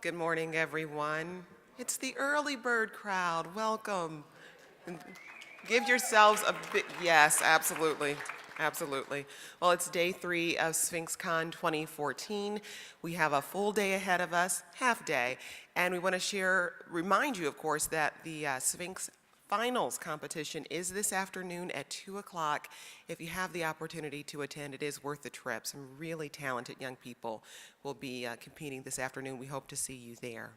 Good morning, everyone. It's the early bird crowd. Welcome. And give yourselves a big, yes, absolutely. Absolutely. Well, it's day 3 of SphinxCon 2014. We have a full day ahead of us, half day, and we want to remind you, of course, that the Sphinx Finals competition is this afternoon at 2 o'clock. If you have the opportunity to attend, it is worth the trip. Some really talented young people will be competing this afternoon. We hope to see you there.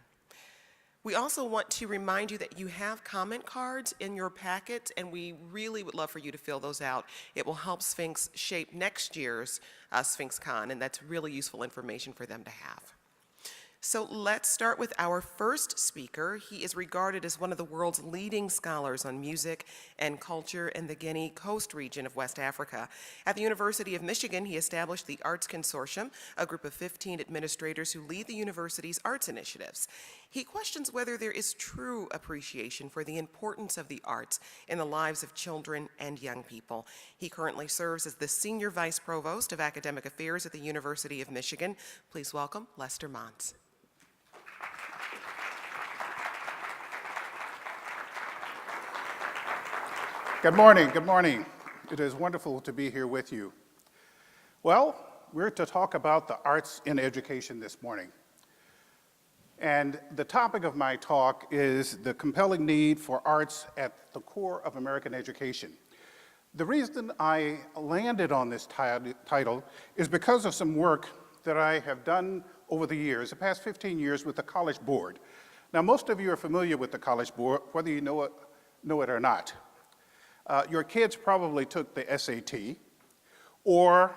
We also want to remind you that you have comment cards in your packets, and we really would love for you to fill those out. It will help Sphinx shape next year's SphinxCon, and that's really useful information for them to have. So let's start with our first speaker. He is regarded as one of the world's leading scholars on music and culture in the Guinea Coast region of West Africa. At the University of Michigan, he established the Arts Consortium, a group of 15 administrators who lead the university's arts initiatives. He questions whether there is true appreciation for the importance of the arts in the lives of children and young people. He currently serves as the Senior Vice Provost of Academic Affairs at the University of Michigan. Please welcome Lester Monts. Good morning, good morning. It is wonderful to be here with you. Well, we're to talk about the arts in education this morning. And the topic of my talk is the compelling need for arts at the core of American education. The reason I landed on this title is because of some work that I have done over the years, the past 15 years with the College Board. Now, most of you are familiar with the College Board, whether you know it or not. Your kids probably took the SAT, or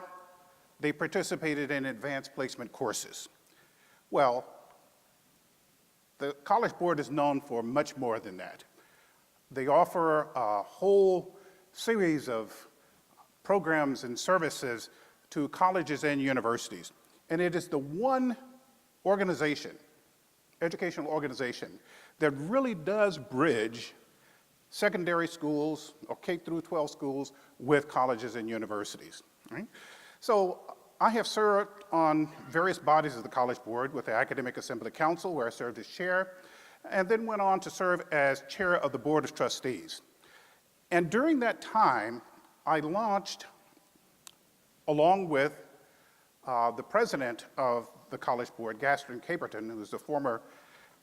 they participated in advanced placement courses. Well, the College Board is known for much more than that. They offer a whole series of programs and services to colleges and universities. And it is the one organization, educational organization, that really does bridge secondary schools or K-12 schools with colleges and universities. Right? So I have served on various bodies of the College Board with the Academic Assembly Council, where I served as chair, and then went on to serve as chair of the Board of Trustees. And during that time, I launched, along with the president of the College Board, Gaston Caperton, who was the former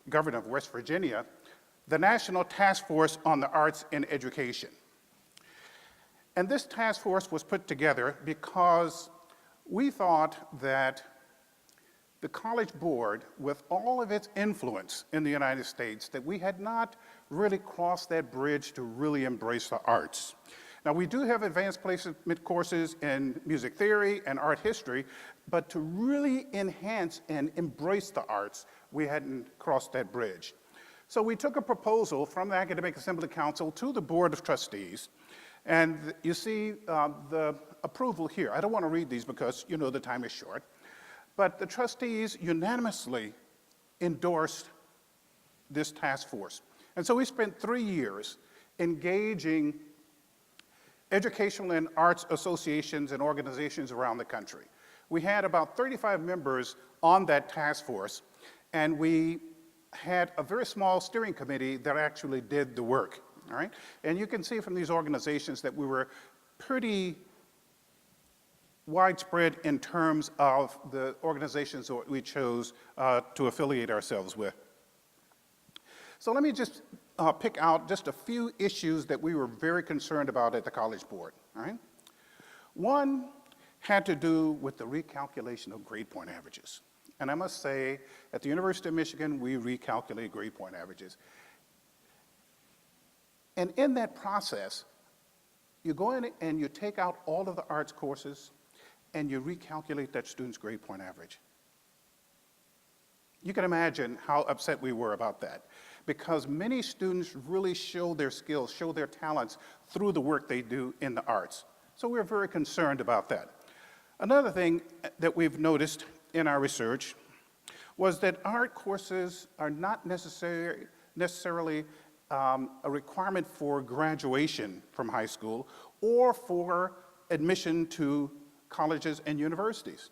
governor of West Virginia, the National Task Force on the Arts in Education. And this task force was put together because we thought that the College Board, with all of its influence in the United States, that we had not really crossed that bridge to really embrace the arts. Now, we do have advanced placement courses in music theory and art history, but to really enhance and embrace the arts, we hadn't crossed that bridge. So we took a proposal from the Academic Assembly Council to the Board of Trustees, and you see the approval here. I don't want to read these because you know the time is short, but the trustees unanimously endorsed this task force. And so we spent 3 years engaging educational and arts associations and organizations around the country. We had about 35 members on that task force, and we had a very small steering committee that actually did the work, all right? And you can see from these organizations that we were pretty widespread in terms of the organizations that we chose to affiliate ourselves with. So let me just pick out just a few issues that we were very concerned about at the College Board, all right? One had to do with the recalculation of grade point averages. And I must say, at the University of Michigan, we recalculate grade point averages. And in that process, you go in and you take out all of the arts courses and you recalculate that student's grade point average. You can imagine how upset we were about that, because many students really show their skills, show their talents through the work they do in the arts. So we're very concerned about that. Another thing that we've noticed in our research was that art courses are not necessarily a requirement for graduation from high school or for admission to colleges and universities.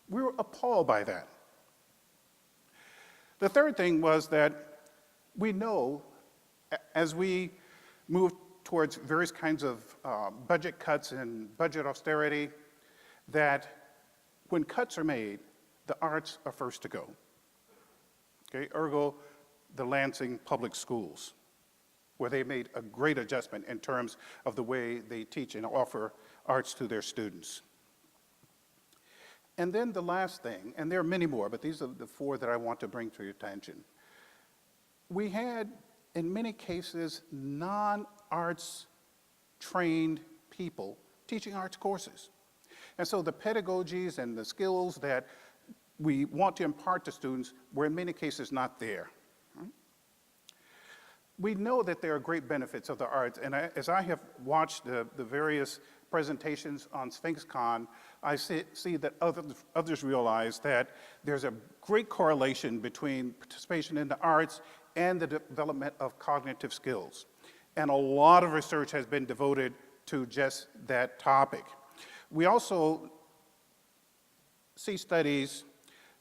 We were appalled by that. The third thing was that we know as we move towards various kinds of budget cuts and budget austerity, that when cuts are made, the arts are first to go. Okay, ergo, the Lansing Public Schools, where they made a great adjustment in terms of the way they teach and offer arts to their students. And then the last thing, and there are many more, but these are the four that I want to bring to your attention. We had, in many cases, non-arts trained people teaching arts courses. And so the pedagogies and the skills that we want to impart to students were in many cases not there. We know that there are great benefits of the arts, and as I have watched the various presentations on SphinxCon, I see that others realize that there's a great correlation between participation in the arts and the development of cognitive skills. And a lot of research has been devoted to just that topic. We also see studies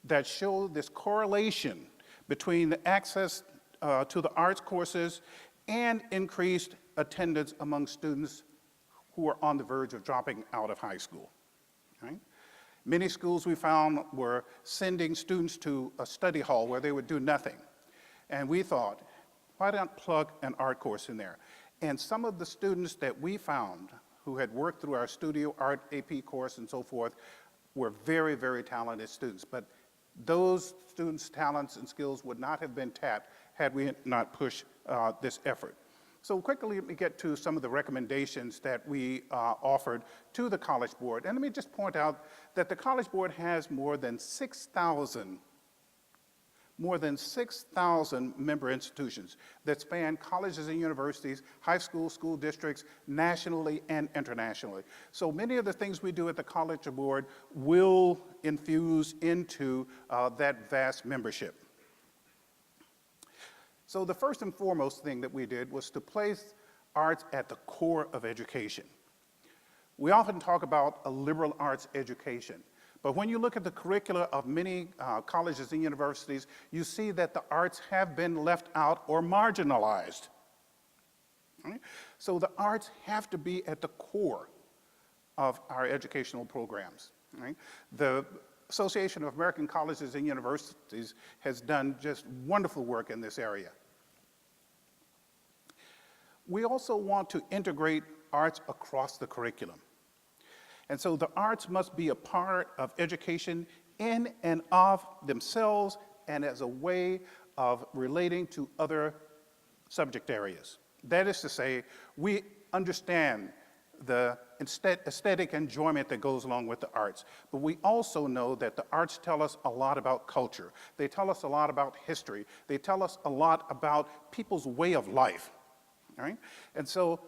that show this correlation between the access to the arts courses and increased attendance among students who are on the verge of dropping out of high school. Right? Many schools we found were sending students to a study hall where they would do nothing. And we thought, why not plug an art course in there? And some of the students that we found who had worked through our studio art AP course and so forth were very, very talented students. But those students' talents and skills would not have been tapped had we not pushed this effort. So quickly, let me get to some of the recommendations that we offered to the College Board. And let me just point out that the College Board has more than 6,000 member institutions that span colleges and universities, high schools, school districts, nationally and internationally. So many of the things we do at the College Board will infuse into that vast membership. So the first and foremost thing that we did was to place arts at the core of education. We often talk about a liberal arts education, but when you look at the curricula of many colleges and universities, you see that the arts have been left out or marginalized. Right? So the arts have to be at the core of our educational programs. Right? The Association of American Colleges and Universities has done just wonderful work in this area. We also want to integrate arts across the curriculum. And so the arts must be a part of education in and of themselves and as a way of relating to other subject areas. That is to say, we understand the aesthetic enjoyment that goes along with the arts. But we also know that the arts tell us a lot about culture. They tell us a lot about history. They tell us a lot about people's way of life. All right? And so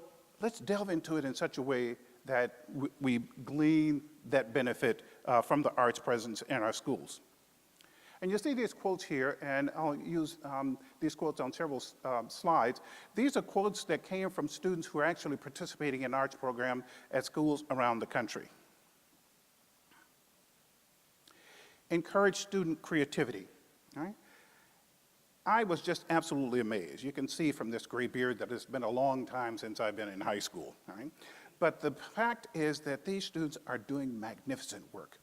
let's delve into it in such a way that we glean that benefit from the arts presence in our schools. And you see these quotes here, and I'll use these quotes on several slides. These are quotes that came from students who are actually participating in arts program at schools around the country. Encourage student creativity. All right? I was just absolutely amazed. You can see from this gray beard that it's been a long time since I've been in high school. All right? But the fact is that these students are doing magnificent work.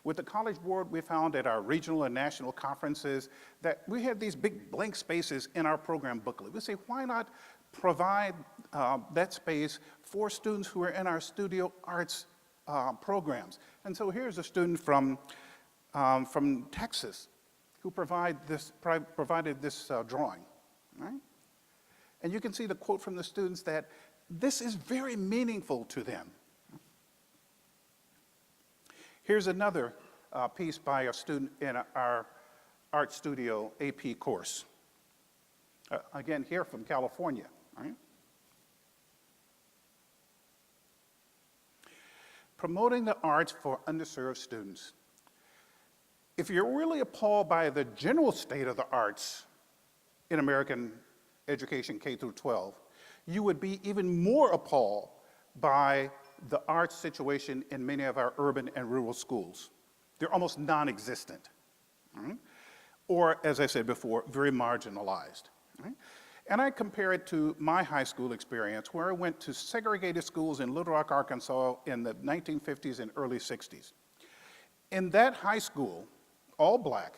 With the College Board, we found at our regional and national conferences that we had these big blank spaces in our program booklet. We say, why not provide that space for students who are in our studio arts programs? And so here's a student from Texas who provided this drawing. Right? And you can see the quote from the students that this is very meaningful to them. Here's another piece by a student in our Art Studio AP course. Again, here from California. Right? Promoting the arts for underserved students. If you're really appalled by the general state of the arts in American education K through 12, you would be even more appalled by the arts situation in many of our urban and rural schools. They're almost non-existent. Right? or, as I said before, very marginalized. Right? And I compare it to my high school experience, where I went to segregated schools in Little Rock, Arkansas in the 1950s and early 60s. In that high school, all black,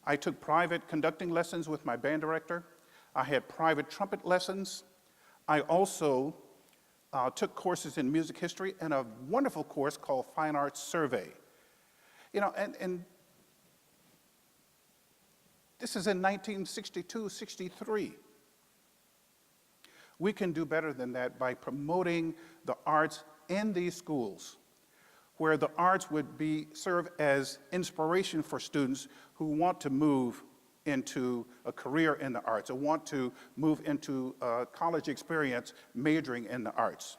I took private conducting lessons with my band director. I had private trumpet lessons. I also took courses in music history and a wonderful course called Fine Arts Survey. You know, and this is in 1962, 63. We can do better than that by promoting the arts in these schools, where the arts would serve as inspiration for students who want to move into a career in the arts or want to move into a college experience majoring in the arts.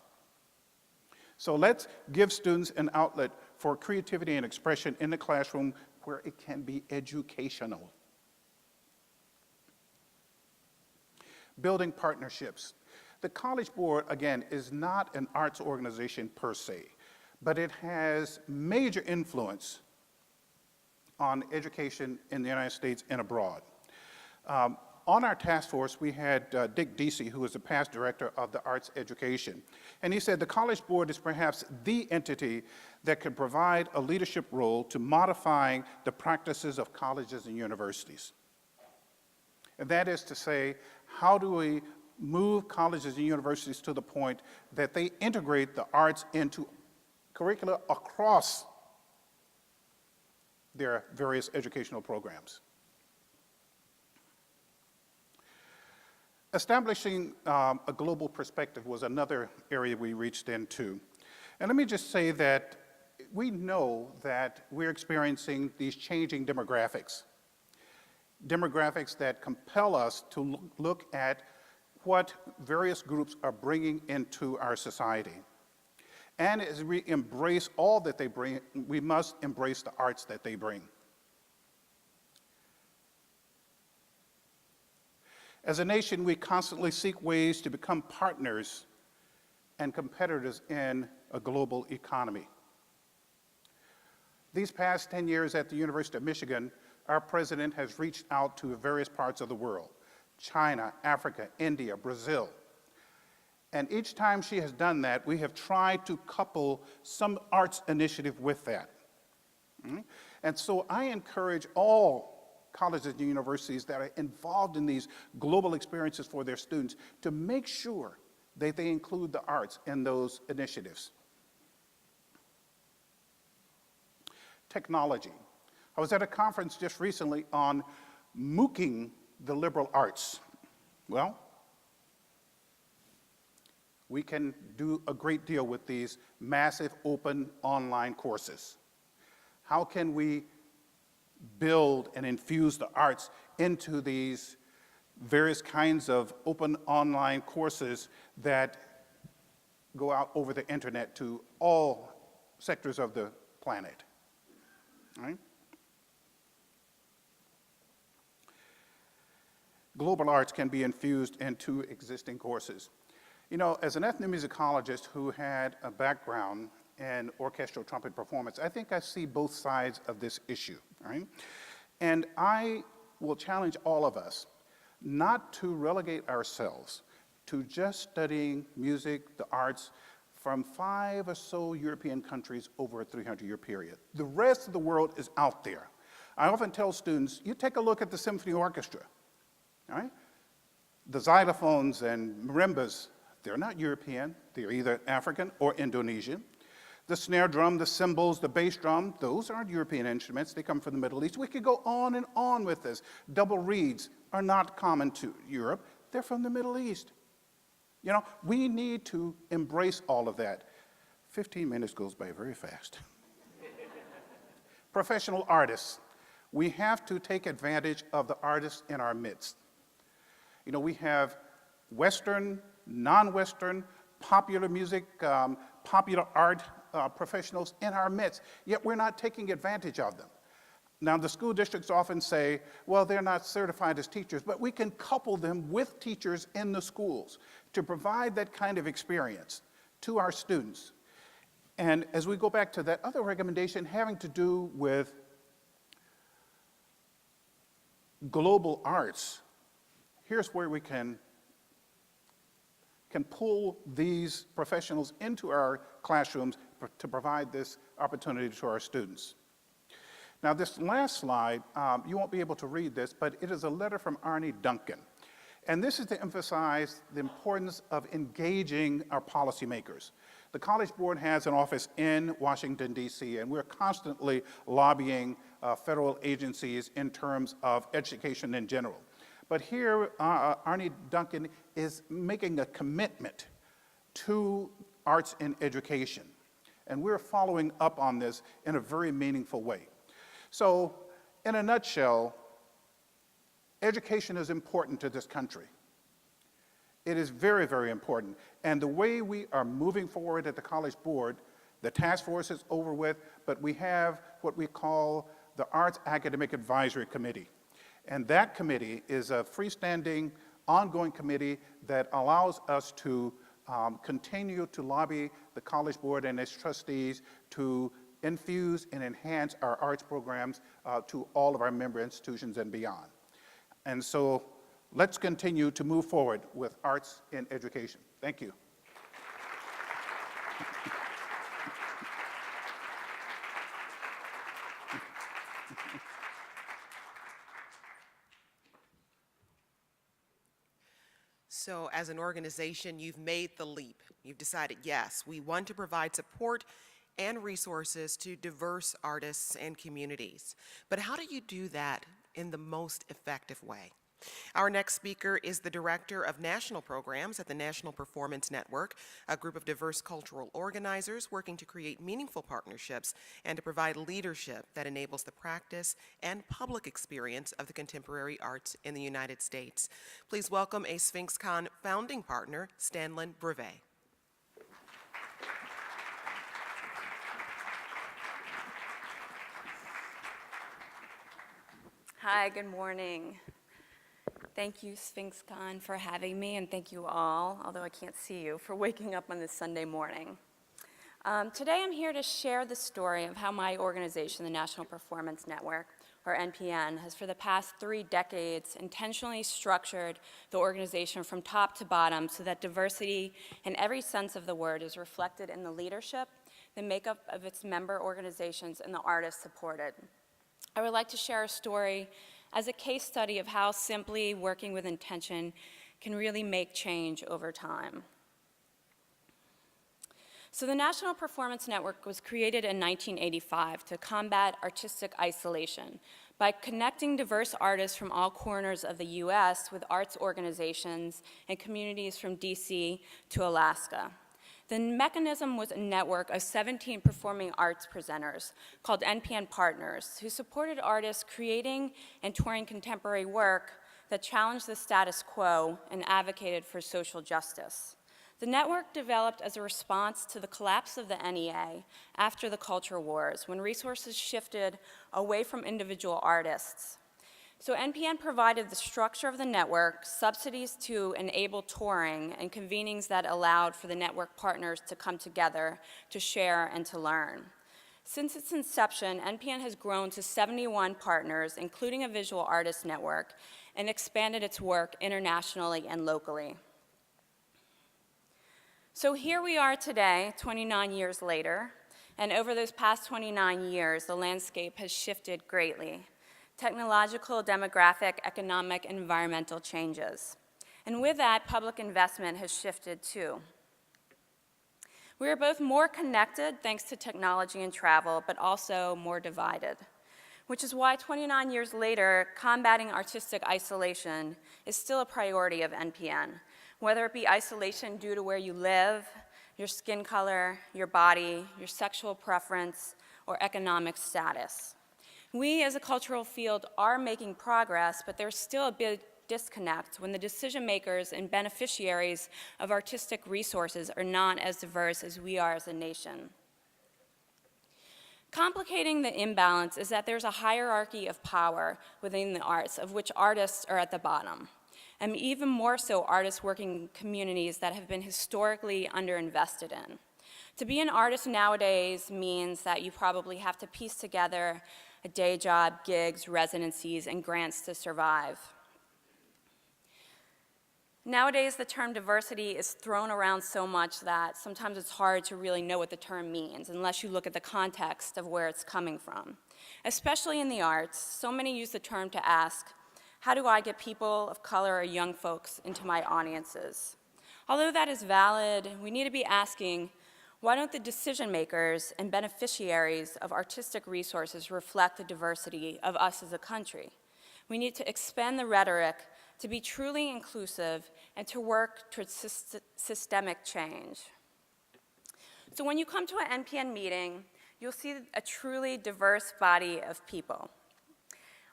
So let's give students an outlet for creativity and expression in the classroom where it can be educational. Building partnerships. The College Board, again, is not an arts organization per se, but it has major influence on education in the United States and abroad. On our task force, we had Dick Deasy, who was the past director of the arts education. And he said the College Board is perhaps the entity that could provide a leadership role to modifying the practices of colleges and universities. And that is to say, how do we move colleges and universities to the point that they integrate the arts into curricula across their various educational programs? Establishing a global perspective was another area we reached into. And let me just say that we know that we're experiencing these changing demographics that compel us to look at what various groups are bringing into our society. And as we embrace all that they bring, we must embrace the arts that they bring. As a nation, we constantly seek ways to become partners and competitors in a global economy. These past 10 years at the University of Michigan, our president has reached out to various parts of the world: China, Africa, India, Brazil. And each time she has done that, we have tried to couple some arts initiative with that. And so I encourage all colleges and universities that are involved in these global experiences for their students to make sure that they include the arts in those initiatives. Technology. I was at a conference just recently on MOOCing the liberal arts. Well, we can do a great deal with these massive open online courses. How can we build and infuse the arts into these various kinds of open online courses that go out over the internet to all sectors of the planet? All right? Global arts can be infused into existing courses. You know, as an ethnomusicologist who had a background in orchestral trumpet performance, I think I see both sides of this issue, right? And I will challenge all of us not to relegate ourselves to just studying music, the arts, from 5 or so European countries over a 300-year period. The rest of the world is out there. I often tell students, you take a look at the symphony orchestra, all right? The xylophones and marimbas, they're not European. They're either African or Indonesian. The snare drum, the cymbals, the bass drum, those aren't European instruments. They come from the Middle East. We could go on and on with this. Double reeds are not common to Europe. They're from the Middle East. You know, we need to embrace all of that. 15 minutes goes by very fast. Professional artists. We have to take advantage of the artists in our midst. You know, we have Western, non-Western, popular music, popular art professionals in our midst, yet we're not taking advantage of them. Now, the school districts often say, well, they're not certified as teachers, but we can couple them with teachers in the schools to provide that kind of experience to our students. And as we go back to that other recommendation having to do with global arts, here's where we can pull these professionals into our classrooms to provide this opportunity to our students. Now, this last slide, you won't be able to read this, but it is a letter from Arnie Duncan. And this is to emphasize the importance of engaging our policymakers. The College Board has an office in Washington, D.C., and we're constantly lobbying federal agencies in terms of education in general. But here, Arnie Duncan is making a commitment to arts in education. And we're following up on this in a very meaningful way. So, in a nutshell, education is important to this country. It is very, very important. And the way we are moving forward at the College Board, the task force is over with, but we have what we call the Arts Academic Advisory Committee. And that committee is a freestanding, ongoing committee that allows us to continue to lobby the College Board and its trustees to infuse and enhance our arts programs to all of our member institutions and beyond. And so let's continue to move forward with arts in education. Thank you. So as an organization, you've made the leap. You've decided, yes, we want to provide support and resources to diverse artists and communities. But how do you do that in the most effective way? Our next speaker is the Director of National Programs at the National Performance Network, a group of diverse cultural organizers working to create meaningful partnerships and to provide leadership that enables the practice and public experience of the contemporary arts in the United States. Please welcome a SphinxCon founding partner, Stanlyn Brevé. Hi, good morning. Thank you, SphinxCon, for having me, and thank you all, although I can't see you, for waking up on this Sunday morning. Today I'm here to share the story of how my organization, the National Performance Network, or NPN, has for the past 3 decades intentionally structured the organization from top to bottom so that diversity in every sense of the word is reflected in the leadership, the makeup of its member organizations, and the artists supported. I would like to share a story as a case study of how simply working with intention can really make change over time. So the National Performance Network was created in 1985 to combat artistic isolation by connecting diverse artists from all corners of the US with arts organizations and communities from DC to Alaska. The mechanism was a network of 17 performing arts presenters called NPN Partners, who supported artists creating and touring contemporary work that challenged the status quo and advocated for social justice. The network developed as a response to the collapse of the NEA after the culture wars, when resources shifted away from individual artists. So NPN provided the structure of the network, subsidies to enable touring, and convenings that allowed for the network partners to come together to share and to learn. Since its inception, NPN has grown to 71 partners, including a visual artist network, and expanded its work internationally and locally. So here we are today, 29 years later, and over those past 29 years, the landscape has shifted greatly. Technological, demographic, economic, and environmental changes. And with that, public investment has shifted too. We are both more connected thanks to technology and travel, but also more divided, which is why 29 years later, combating artistic isolation is still a priority of NPN, whether it be isolation due to where you live, your skin color, your body, your sexual preference, or economic status. We as a cultural field are making progress, but there's still a big disconnect when the decision makers and beneficiaries of artistic resources are not as diverse as we are as a nation. Complicating the imbalance is that there's a hierarchy of power within the arts, of which artists are at the bottom, and even more so artists working in communities that have been historically underinvested in. To be an artist nowadays means that you probably have to piece together a day job, gigs, residencies, and grants to survive. Nowadays, the term diversity is thrown around so much that sometimes it's hard to really know what the term means unless you look at the context of where it's coming from. Especially in the arts, so many use the term to ask, how do I get people of color or young folks into my audiences? Although that is valid, we need to be asking, why don't the decision makers and beneficiaries of artistic resources reflect the diversity of us as a country? We need to expand the rhetoric to be truly inclusive and to work towards systemic change. So when you come to an NPN meeting, you'll see a truly diverse body of people.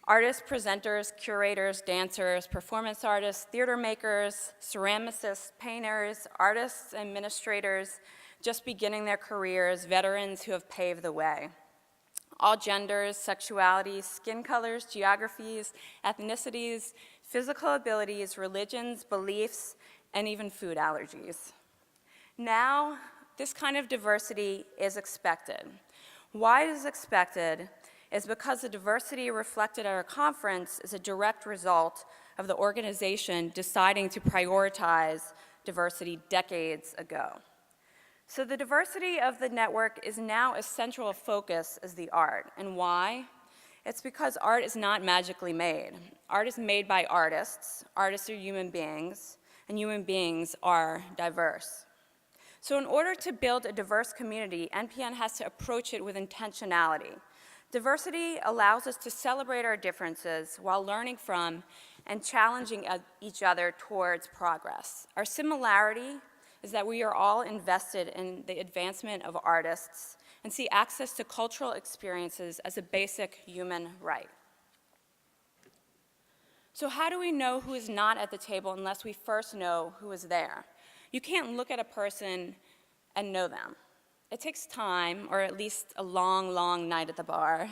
Artists, presenters, curators, dancers, performance artists, theater makers, ceramicists, painters, artists, administrators, just beginning their careers, veterans who have paved the way. All genders, sexualities, skin colors, geographies, ethnicities, physical abilities, religions, beliefs, and even food allergies. Now, this kind of diversity is expected. Why it is expected is because the diversity reflected at our conference is a direct result of the organization deciding to prioritize diversity decades ago. So the diversity of the network is now as central a focus as the art. And why? It's because art is not magically made. Art is made by artists. Artists are human beings, and human beings are diverse. So in order to build a diverse community, NPN has to approach it with intentionality. Diversity allows us to celebrate our differences while learning from and challenging each other towards progress. Our similarity is that we are all invested in the advancement of artists and see access to cultural experiences as a basic human right. So how do we know who is not at the table unless we first know who is there? You can't look at a person and know them. It takes time, or at least a long, long night at the bar,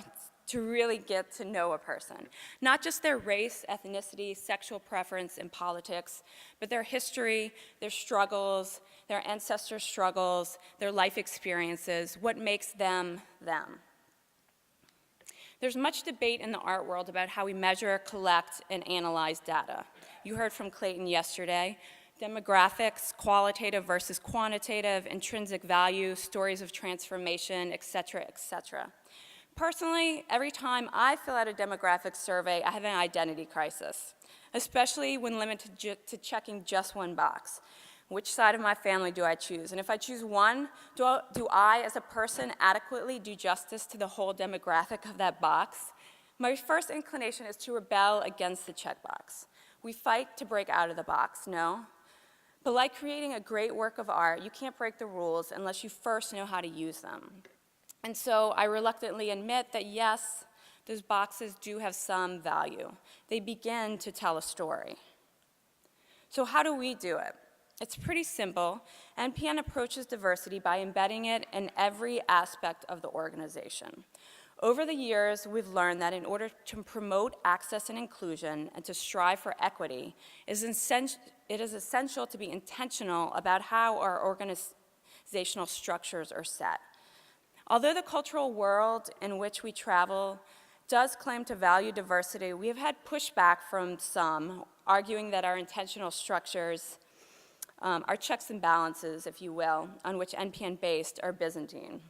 to really get to know a person. Not just their race, ethnicity, sexual preference, and politics, but their history, their struggles, their ancestors' struggles, their life experiences, what makes them them. There's much debate in the art world about how we measure, collect, and analyze data. You heard from Clayton yesterday. Demographics, qualitative versus quantitative, intrinsic value, stories of transformation, et cetera, et cetera. Personally, every time I fill out a demographic survey, I have an identity crisis, especially when limited to checking just one box. Which side of my family do I choose? And if I choose one, do I, as a person, adequately do justice to the whole demographic of that box? My first inclination is to rebel against the checkbox. We fight to break out of the box, no? But like creating a great work of art, you can't break the rules unless you first know how to use them. And so I reluctantly admit that yes, those boxes do have some value. They begin to tell a story. So how do we do it? It's pretty simple. NPN approaches diversity by embedding it in every aspect of the organization. Over the years, we've learned that in order to promote access and inclusion and to strive for equity, it is essential to be intentional about how our organizational structures are set. Although the cultural world in which we travel does claim to value diversity, we have had pushback from some, arguing that our intentional structures, our checks and balances, if you will, on which NPN based are Byzantine.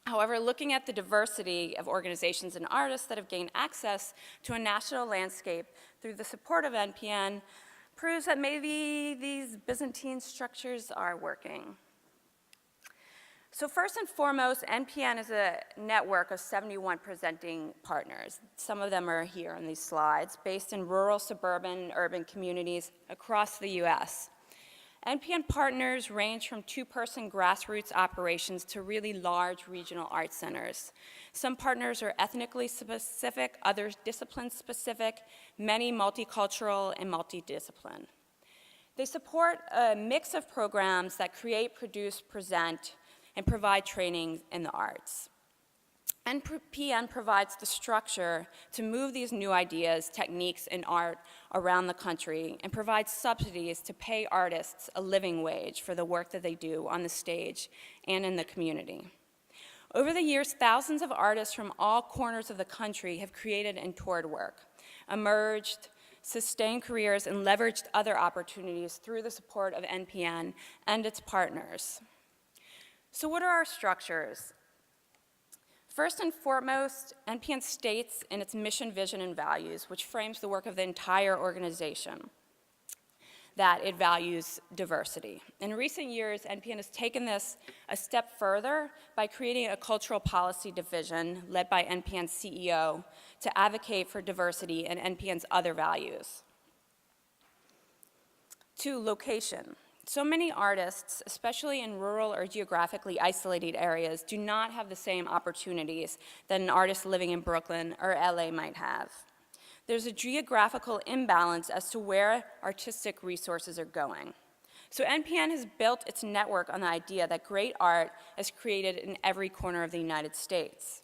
However, looking at the diversity of organizations and artists that have gained access to a national landscape through the support of NPN proves that maybe these Byzantine structures are working. So first and foremost, NPN is a network of 71 presenting partners. Some of them are here on these slides, based in rural, suburban, and urban communities across the US. NPN partners range from two-person grassroots operations to really large regional art centers. Some partners are ethnically specific, others discipline-specific, many multicultural and multidiscipline. They support a mix of programs that create, produce, present, and provide training in the arts. NPN provides the structure to move these new ideas, techniques, and art around the country and provides subsidies to pay artists a living wage for the work that they do on the stage and in the community. Over the years, thousands of artists from all corners of the country have created and toured work, emerged, sustained careers, and leveraged other opportunities through the support of NPN and its partners. So what are our structures? First and foremost, NPN states in its mission, vision, and values, which frames the work of the entire organization, that it values diversity. In recent years, NPN has taken this a step further by creating a cultural policy division led by NPN's CEO to advocate for diversity and NPN's other values. 2, location. So many artists, especially in rural or geographically isolated areas, do not have the same opportunities that an artist living in Brooklyn or LA might have. There's a geographical imbalance as to where artistic resources are going. So NPN has built its network on the idea that great art is created in every corner of the United States.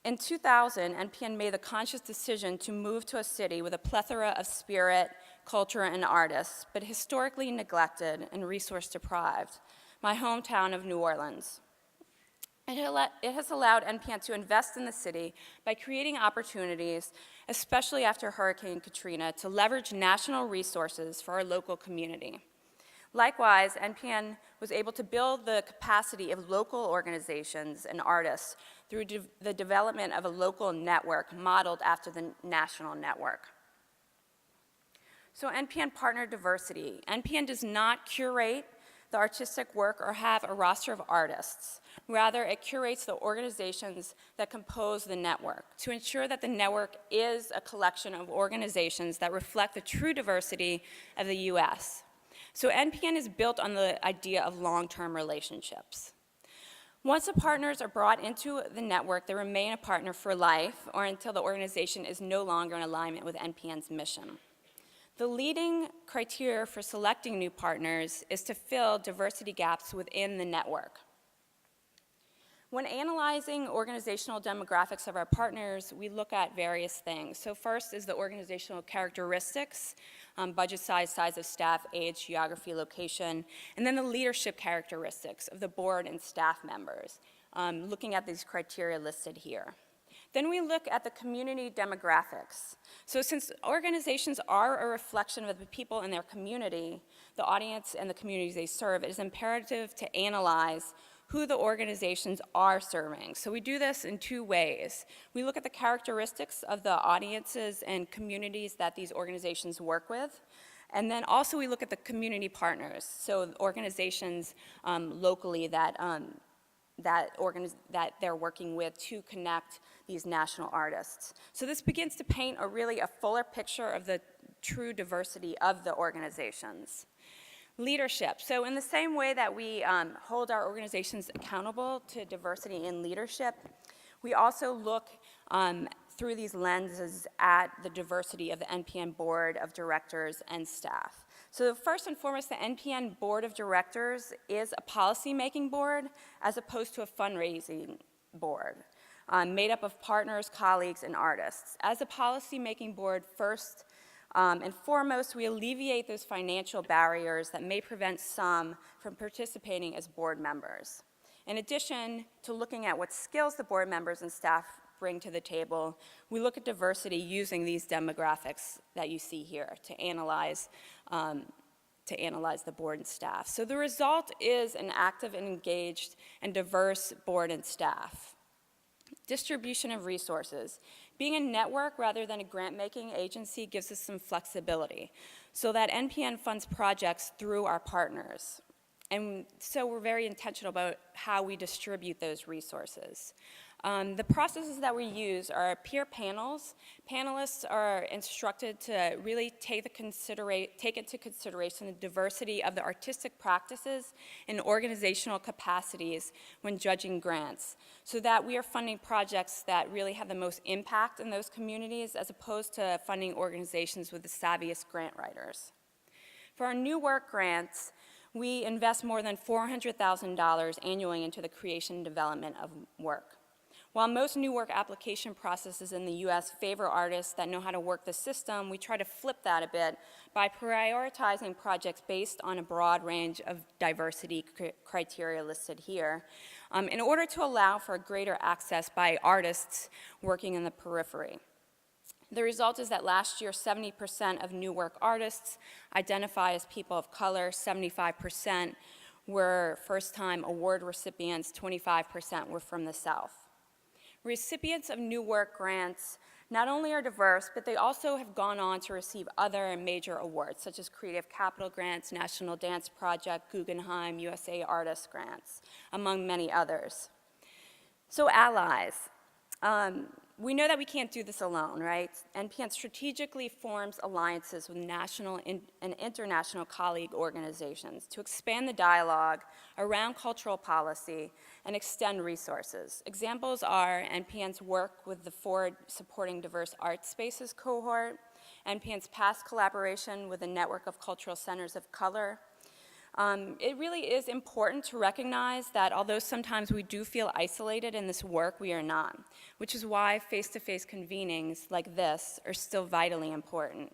In 2000, NPN made the conscious decision to move to a city with a plethora of spirit, culture, and artists, but historically neglected and resource deprived, my hometown of New Orleans. It has allowed NPN to invest in the city by creating opportunities, especially after Hurricane Katrina, to leverage national resources for our local community. Likewise, NPN was able to build the capacity of local organizations and artists through the development of a local network modeled after the national network. So NPN partner diversity. NPN does not curate the artistic work or have a roster of artists. Rather, it curates the organizations that compose the network to ensure that the network is a collection of organizations that reflect the true diversity of the US. So NPN is built on the idea of long-term relationships. Once the partners are brought into the network, they remain a partner for life or until the organization is no longer in alignment with NPN's mission. The leading criteria for selecting new partners is to fill diversity gaps within the network. When analyzing organizational demographics of our partners, we look at various things. So first is the organizational characteristics, budget size, size of staff, age, geography, location, and then the leadership characteristics of the board and staff members, looking at these criteria listed here. Then we look at the community demographics. So since organizations are a reflection of the people in their community, the audience and the communities they serve, it is imperative to analyze who the organizations are serving. So we do this in 2 ways. We look at the characteristics of the audiences and communities that these organizations work with, and then also we look at the community partners, so organizations locally that they're working with to connect these national artists. So this begins to paint a fuller picture of the true diversity of the organizations. Leadership. So in the same way that we hold our organizations accountable to diversity in leadership, we also look through these lenses at the diversity of the NPN board of directors and staff. So first and foremost, the NPN board of directors is a policy-making board as opposed to a fundraising board made up of partners, colleagues, and artists. As a policy-making board, first and foremost, we alleviate those financial barriers that may prevent some from participating as board members. In addition to looking at what skills the board members and staff bring to the table, we look at diversity using these demographics that you see here to analyze the board and staff. So the result is an active and engaged and diverse board and staff. Distribution of resources. Being a network rather than a grant-making agency gives us some flexibility so that NPN funds projects through our partners. And so we're very intentional about how we distribute those resources. The processes that we use are peer panels. Panelists are instructed to really take into consideration the diversity of the artistic practices and organizational capacities when judging grants, so that we are funding projects that really have the most impact in those communities as opposed to funding organizations with the savviest grant writers. For our new work grants, we invest more than $400,000 annually into the creation and development of work. While most new work application processes in the US favor artists that know how to work the system, we try to flip that a bit by prioritizing projects based on a broad range of diversity criteria listed here, in order to allow for greater access by artists working in the periphery. The result is that last year, 70% of new work artists identify as people of color, 75% were first-time award recipients, 25% were from the South. Recipients of new work grants not only are diverse, but they also have gone on to receive other major awards, such as Creative Capital Grants, National Dance Project, Guggenheim, USA Artist Grants, among many others. So allies. We know that we can't do this alone, right? NPN strategically forms alliances with national and international colleague organizations to expand the dialogue around cultural policy and extend resources. Examples are NPN's work with the Ford Supporting Diverse Art Spaces cohort, NPN's past collaboration with a network of cultural centers of color. It really is important to recognize that although sometimes we do feel isolated in this work, we are not, which is why face-to-face convenings like this are still vitally important.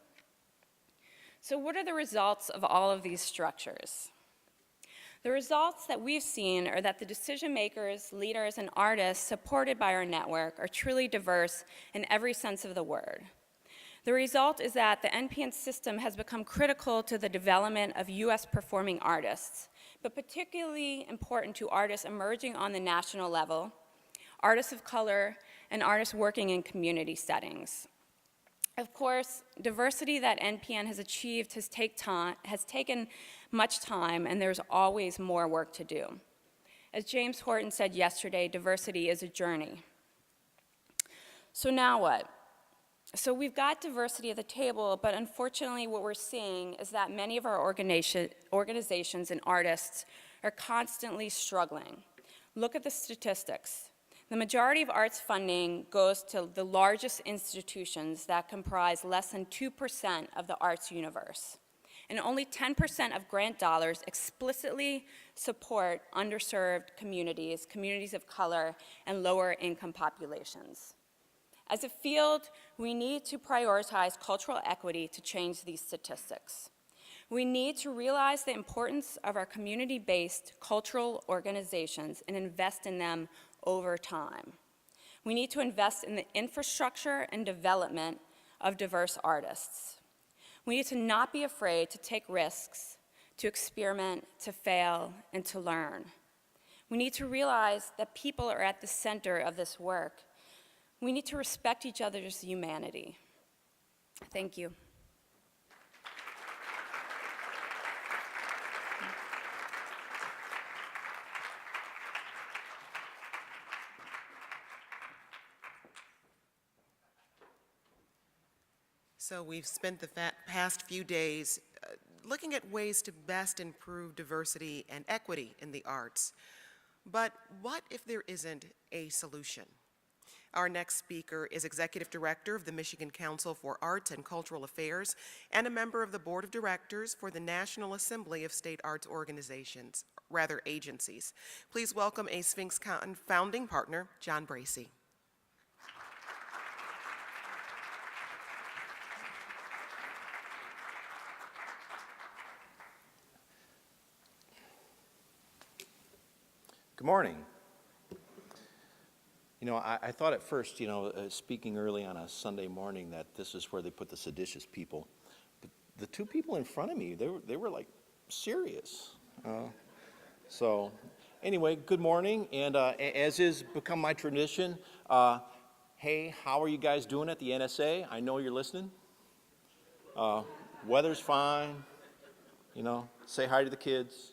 So what are the results of all of these structures? The results that we've seen are that the decision makers, leaders, and artists supported by our network are truly diverse in every sense of the word. The result is that the NPN system has become critical to the development of US performing artists, but particularly important to artists emerging on the national level, artists of color, and artists working in community settings. Of course, diversity that NPN has achieved has taken much time, and there's always more work to do. As James Horton said yesterday, diversity is a journey. So now what? So we've got diversity at the table, but unfortunately what we're seeing is that many of our organizations and artists are constantly struggling. Look at the statistics. The majority of arts funding goes to the largest institutions that comprise less than 2% of the arts universe. And only 10% of grant dollars explicitly support underserved communities, communities of color, and lower income populations. As a field, we need to prioritize cultural equity to change these statistics. We need to realize the importance of our community-based cultural organizations and invest in them over time. We need to invest in the infrastructure and development of diverse artists. We need to not be afraid to take risks, to experiment, to fail, and to learn. We need to realize that people are at the center of this work. We need to respect each other's humanity. Thank you. So we've spent the past few days looking at ways to best improve diversity and equity in the arts. But what if there isn't a solution? Our next speaker is Executive Director of the Michigan Council for Arts and Cultural Affairs and a member of the Board of Directors for the National Assembly of State Arts Agencies. Please welcome a SphinxCon founding partner, John Bracey. Good morning. You know, I thought at first, speaking early on a Sunday morning, that this is where they put the seditious people. But the two people in front of me, they were like serious. So anyway, good morning. And as is become my tradition, hey, how are you guys doing at the NSA? I know you're listening. Weather's fine. Say hi to the kids.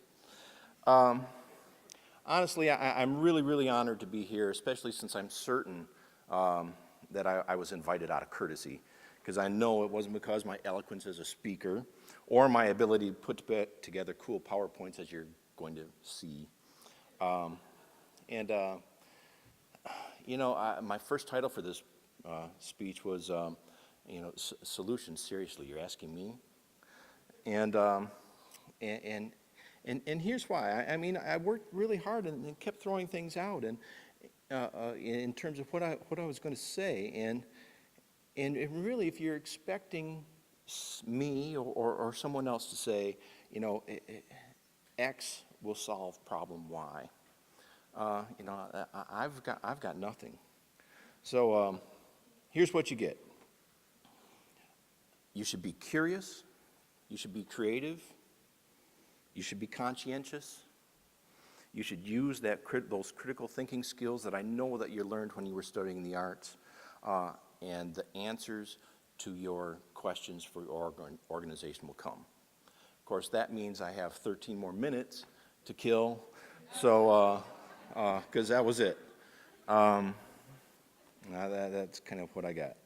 Honestly, I'm really, really honored to be here, especially since I'm certain that I was invited out of courtesy, because I know it wasn't because my eloquence as a speaker or my ability to put together cool PowerPoints, as you're going to see. My first title for this speech was, Solutions. Seriously, you're asking me? And here's why. I worked really hard and kept throwing things out. And in terms of what I was going to say, and really, if you're expecting me or someone else to say, you know, X will solve problem Y, you know, I've got nothing. So here's what you get. You should be curious. You should be creative. You should be conscientious. You should use those critical thinking skills that I know that you learned when you were studying the arts, and the answers to your questions for your organization will come. Of course, that means I have 13 more minutes to kill, so, because that was it. That's kind of what I got.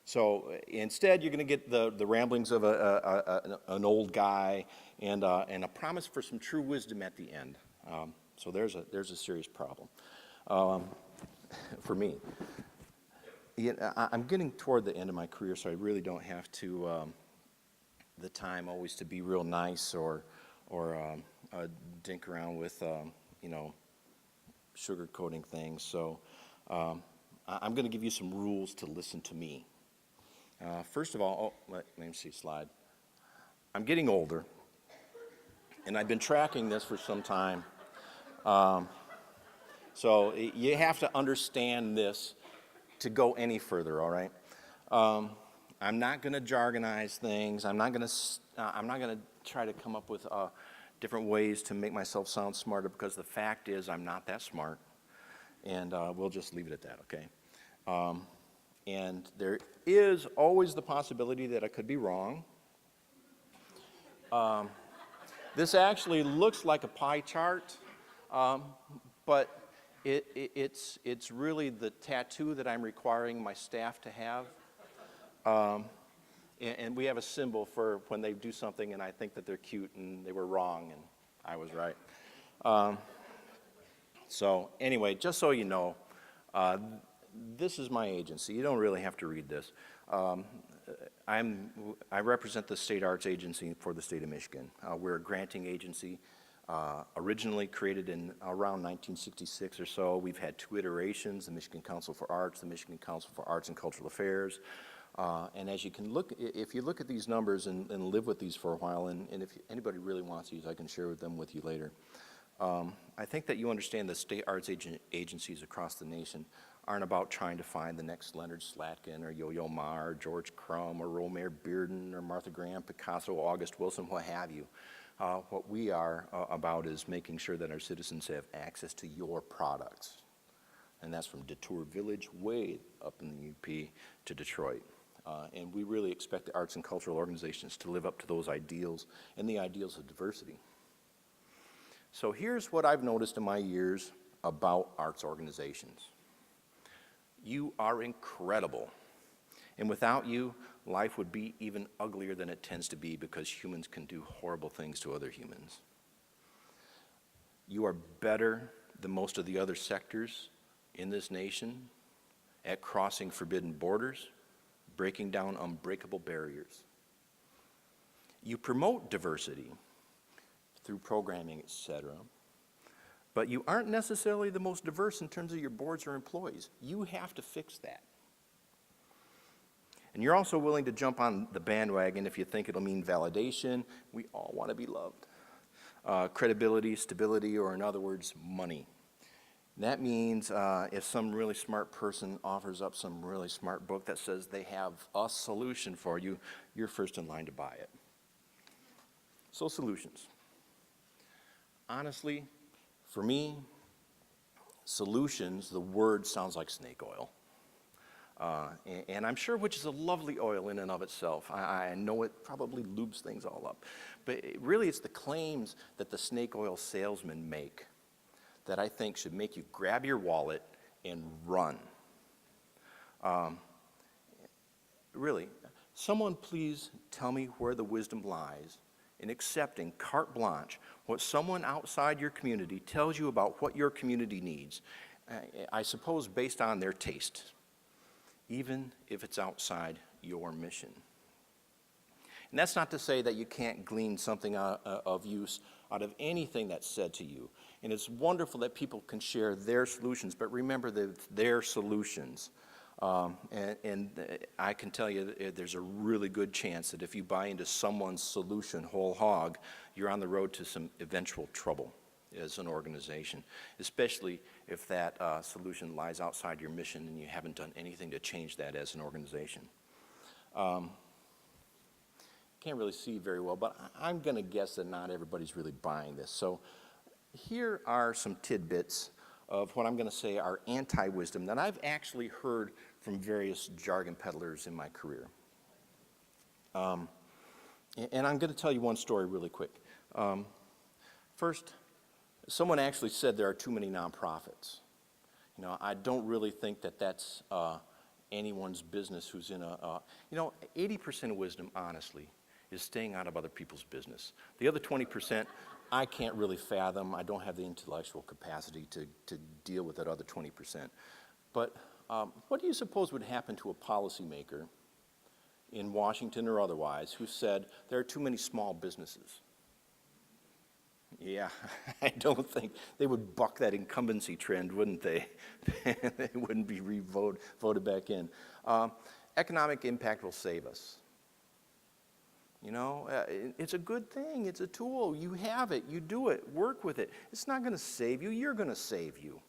So instead, you're going to get the ramblings of an old guy and a promise for some true wisdom at the end. So there's a serious problem for me. I'm getting toward the end of my career, so I really don't have the time always to be real nice or dink around with you know, sugarcoating things. So I'm going to give you some rules to listen to me. First of all, let me see slide. I'm getting older, and I've been tracking this for some time. So you have to understand this to go any further, all right? I'm not going to jargonize things. I'm not going to try to come up with different ways to make myself sound smarter, because the fact is I'm not that smart, and we'll just leave it at that, okay? And there is always the possibility that I could be wrong. This actually looks like a pie chart, but it's really the tattoo that I'm requiring my staff to have. And we have a symbol for when they do something and I think that they're cute and they were wrong and I was right. So anyway, just so you know, this is my agency. You don't really have to read this. I represent the State Arts Agency for the state of Michigan. We're a granting agency, originally created in around 1966 or so. We've had two iterations, the Michigan Council for Arts, the Michigan Council for Arts and Cultural Affairs. And as you can look, if you look at these numbers and live with these for a while, and if anybody really wants these, I can share them with you later. I think that you understand that state arts agencies across the nation aren't about trying to find the next Leonard Slatkin or Yo-Yo Ma or George Crumb or Romare Bearden or Martha Graham, Picasso, August Wilson, what have you. What we are about is making sure that our citizens have access to your products. And that's from Detour Village way up in the UP to Detroit. And we really expect the arts and cultural organizations to live up to those ideals and the ideals of diversity. So here's what I've noticed in my years about arts organizations. You are incredible. And without you, life would be even uglier than it tends to be, because humans can do horrible things to other humans. You are better than most of the other sectors in this nation at crossing forbidden borders, breaking down unbreakable barriers. You promote diversity through programming, etc. But you aren't necessarily the most diverse in terms of your boards or employees. You have to fix that. And you're also willing to jump on the bandwagon if you think it'll mean validation. We all want to be loved. Credibility, stability, or in other words, money. That means if some really smart person offers up some really smart book that says they have a solution for you, you're first in line to buy it. So solutions. Honestly, for me, solutions, the word sounds like snake oil. And I'm sure which is a lovely oil in and of itself. I know it probably lubes things all up. But really it's the claims that the snake oil salesmen make that I think should make you grab your wallet and run. Really, someone please tell me where the wisdom lies in accepting carte blanche what someone outside your community tells you about what your community needs, I suppose based on their taste, even if it's outside your mission. And that's not to say that you can't glean something of use out of anything that's said to you. And it's wonderful that people can share their solutions, but remember that it's their solutions. And I can tell you there's a really good chance that if you buy into someone's solution whole hog, you're on the road to some eventual trouble as an organization, especially if that solution lies outside your mission and you haven't done anything to change that as an organization. Can't really see very well, but I'm going to guess that not everybody's really buying this. So here are some tidbits of what I'm going to say are anti-wisdom that I've actually heard from various jargon peddlers in my career. And I'm going to tell you one story really quick. First, someone actually said there are too many nonprofits. You know, I don't really think that that's anyone's business who's in a, 80% of wisdom, honestly, is staying out of other people's business. The other 20%, I can't really fathom. I don't have the intellectual capacity to deal with that other 20%. But what do you suppose would happen to a policymaker in Washington or otherwise who said there are too many small businesses? Yeah, I don't think they would buck that incumbency trend, wouldn't they? They wouldn't be voted back in. Economic impact will save us. You know, it's a good thing. It's a tool. You have it. You do it. Work with it. It's not going to save you. You're going to save you.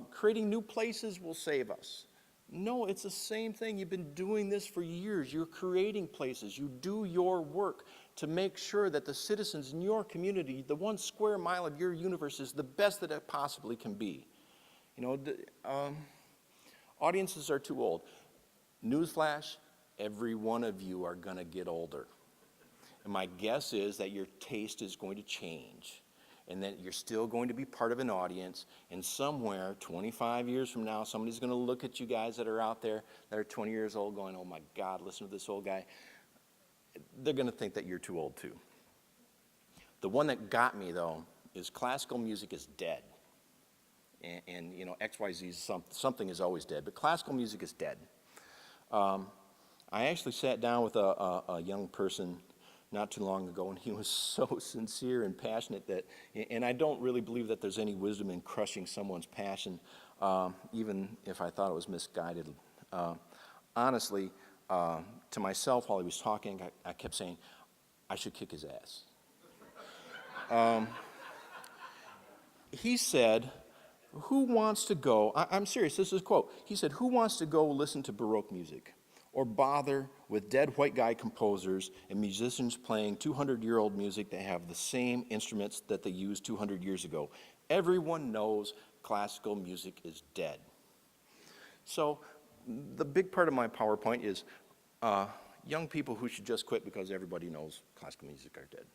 Creating new places will save us. No, it's the same thing. You've been doing this for years. You're creating places. You do your work to make sure that the citizens in your community, the 1 square mile of your universe, is the best that it possibly can be. You know, audiences are too old. Newsflash, every one of you are going to get older. And my guess is that your taste is going to change and that you're still going to be part of an audience, and somewhere 25 years from now, somebody's going to look at you guys that are out there that are 20 years old going, oh my God, listen to this old guy. They're going to think that you're too old too. The one that got me, though, is classical music is dead. And you know, XYZ, something is always dead, but classical music is dead. I actually sat down with a young person not too long ago, and he was so sincere and passionate that, and I don't really believe that there's any wisdom in crushing someone's passion, even if I thought it was misguided. Honestly, to myself while he was talking, I kept saying, I should kick his ass. He said, who wants to go, I'm serious, this is a quote, he said, who wants to go listen to Baroque music or bother with dead white guy composers and musicians playing 200-year-old music that have the same instruments that they used 200 years ago? Everyone knows classical music is dead. So the big part of my PowerPoint is young people who should just quit because everybody knows classical music are dead.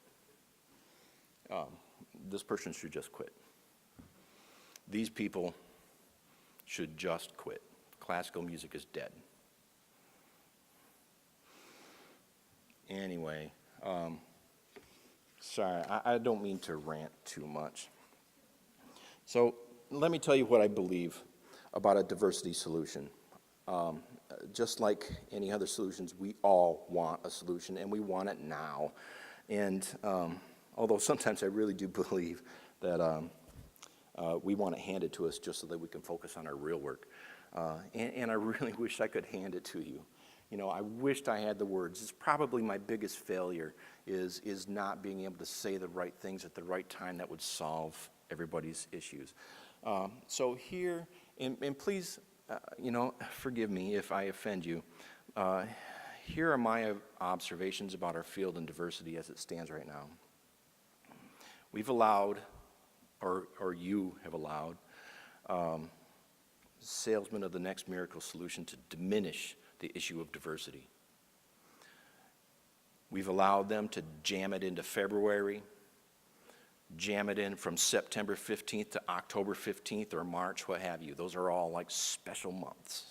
This person should just quit. These people should just quit. Classical music is dead. Anyway, sorry, I don't mean to rant too much. So let me tell you what I believe about a diversity solution. Just like any other solutions, we all want a solution, and we want it now. And although sometimes I really do believe that we want it handed to us just so that we can focus on our real work. And I really wish I could hand it to you. You know, I wished I had the words. It's probably my biggest failure is not being able to say the right things at the right time that would solve everybody's issues. So here, and please, forgive me if I offend you. Here are my observations about our field and diversity as it stands right now. We've allowed, or you have allowed, salesmen of the next miracle solution to diminish the issue of diversity. We've allowed them to jam it into February, jam it in from September 15th to October 15th or March, what have you. Those are all like special months.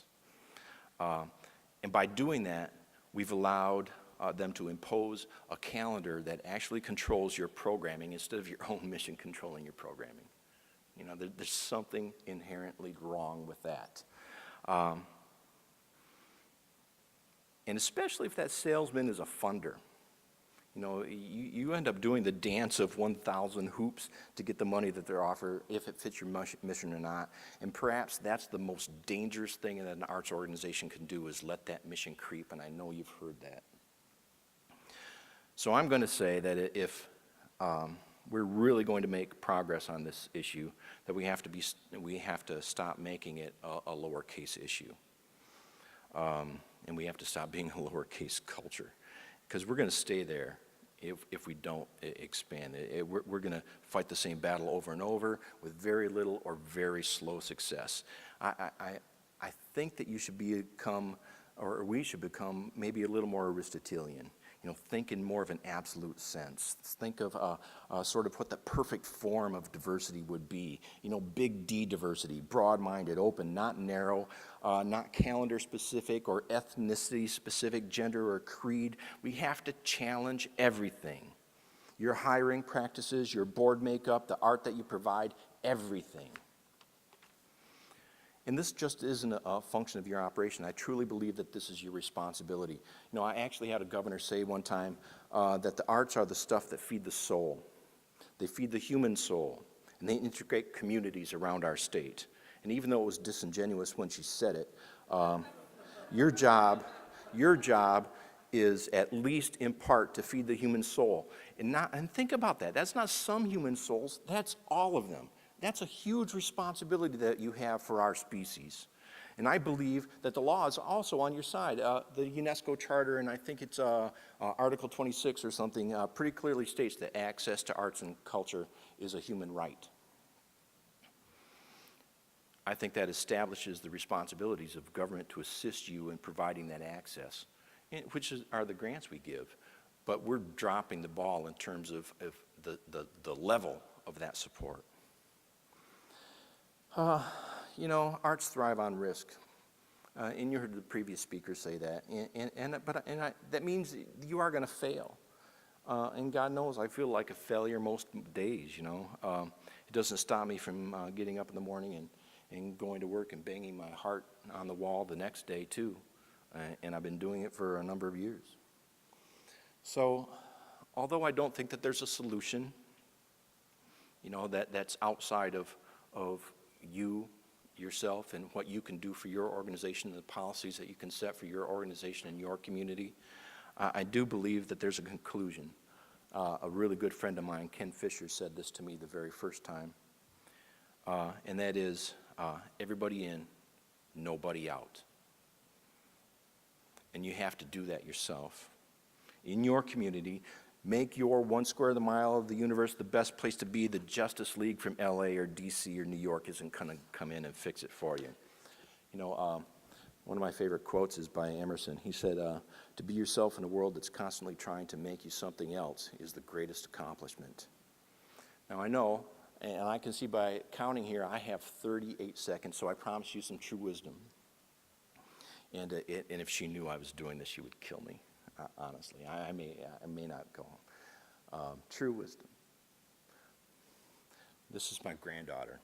And by doing that, we've allowed them to impose a calendar that actually controls your programming instead of your own mission controlling your programming. You know, there's something inherently wrong with that. And especially if that salesman is a funder. You know, you end up doing the dance of 1,000 hoops to get the money that they're offered, if it fits your mission or not. And perhaps that's the most dangerous thing that an arts organization can do, is let that mission creep, and I know you've heard that. So I'm going to say that if we're really going to make progress on this issue, that we have to stop making it a lowercase issue. And we have to stop being a lowercase culture, because we're going to stay there if we don't expand. We're going to fight the same battle over and over with very little or very slow success. I think that you should become, or we should become, maybe a little more Aristotelian. You know, think in more of an absolute sense. Think of sort of what the perfect form of diversity would be. You know, big D diversity, broad-minded, open, not narrow, not calendar-specific or ethnicity-specific, gender or creed. We have to challenge everything. Your hiring practices, your board makeup, the art that you provide, everything. And this just isn't a function of your operation. I truly believe that this is your responsibility. You know, I actually had a governor say one time that the arts are the stuff that feed the soul. They feed the human soul, and they integrate communities around our state. And even though it was disingenuous when she said it, your job is at least in part to feed the human soul. And think about that. That's not some human souls, that's all of them. That's a huge responsibility that you have for our species. And I believe that the law is also on your side. The UNESCO Charter, and I think it's Article 26 or something, pretty clearly states that access to arts and culture is a human right. I think that establishes the responsibilities of government to assist you in providing that access, which are the grants we give. But we're dropping the ball in terms of the level of that support. You know, arts thrive on risk, and you heard the previous speaker say that. That means you are going to fail, and God knows I feel like a failure most days. You know, it doesn't stop me from getting up in the morning and going to work and banging my heart on the wall the next day too, and I've been doing it for a number of years. So, although I don't think that there's a solution, you know, that's outside of you, yourself, and what you can do for your organization and the policies that you can set for your organization and your community, I do believe that there's a conclusion. A really good friend of mine, Ken Fisher, said this to me the very first time, and that is, everybody in, nobody out. And you have to do that yourself. In your community, make your 1 square mile of the universe the best place to be. The Justice League from LA or DC or New York isn't going to come in and fix it for you. You know, one of my favorite quotes is by Emerson. He said, to be yourself in a world that's constantly trying to make you something else is the greatest accomplishment. Now I know, and I can see by counting here, I have 38 seconds, so I promise you some true wisdom. And if she knew I was doing this, she would kill me. Honestly, I may not go home. True wisdom. This is my granddaughter.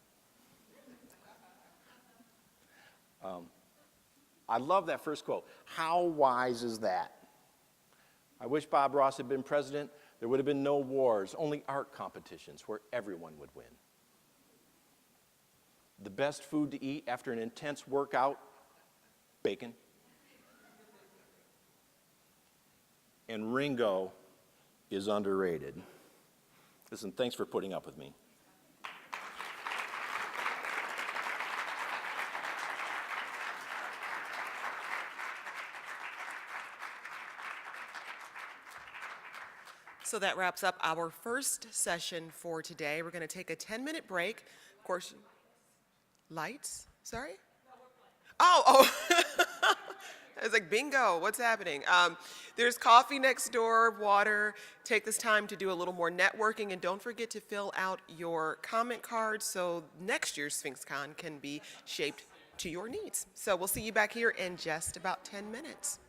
I love that first quote. How wise is that? I wish Bob Ross had been president. There would have been no wars, only art competitions where everyone would win. The best food to eat after an intense workout, bacon. And Ringo is underrated. Listen, thanks for putting up with me. So that wraps up our first session for today. We're going to take a 10-minute break. Of course, lights? Sorry? Oh. I was like, bingo, what's happening? There's coffee next door, water. Take this time to do a little more networking, and don't forget to fill out your comment cards so next year's SphinxCon can be shaped to your needs. So we'll see you back here in just about 10 minutes.